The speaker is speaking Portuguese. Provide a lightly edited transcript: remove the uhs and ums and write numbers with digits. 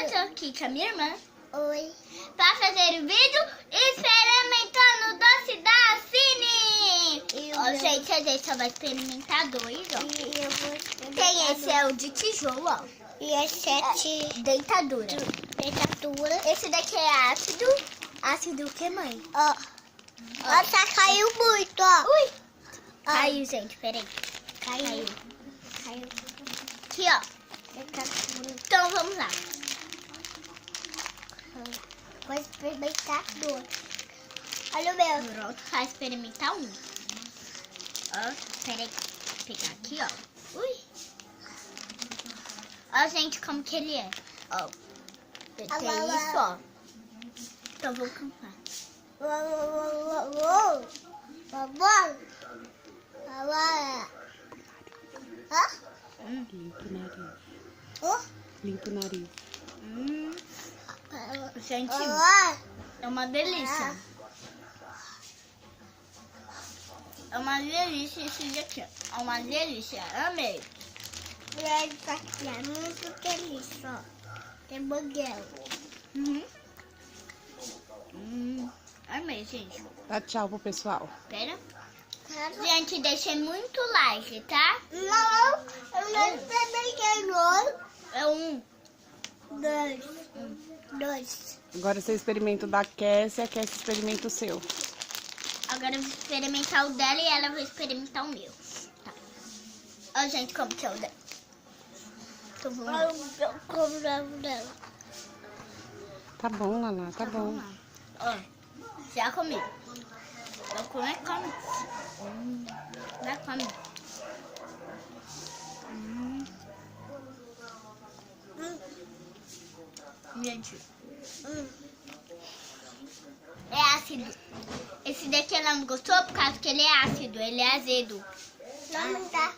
eu tô aqui com a minha irmã. Oi. Pra fazer o vídeo experimentando o doce da Finny. Ó, gente, a gente só vai experimentar dois, ó. E eu vou experimentar Tem esse é o de tijolo, ó. E esse é de Dentadura. dentadura. Esse daqui é ácido. Ácido o que, mãe? Ó. Nossa, caiu muito, ó. Ui! Caiu, gente, peraí. Caiu. Aqui, ó. Então, vamos lá. Vou experimentar dois. Olha o meu. Pronto, vai experimentar um. Ó, peraí. Vou pegar aqui, ó. Ui! Ó, gente, como que ele é. Ó, tem isso, ó. Então, vou cantar. Limpa o nariz. Limpa o nariz. Gente, é uma delícia. É uma delícia esse daqui. É uma delícia. Amei. Isso aqui é muito delícia, ó. Tem banguela. Amei, gente. Dá tchau pro pessoal. Pera. Gente, deixei muito like, tá? Não, eu não experimentei dois. É um. Dois. Agora você experimenta o da Kessy, a Kessy experimenta o seu. Agora eu vou experimentar o dela e ela vai experimentar o meu. Tá. Ó, gente, como que é o dela. Então vamos lá. Eu como dela. Tá bom, Lala, tá bom. Vamos lá. Ó, já comi. Vou comer, come. Vai, come. Gente. É ácido. Esse daqui ela não gostou por causa que ele é ácido, ele é azedo. Não dá.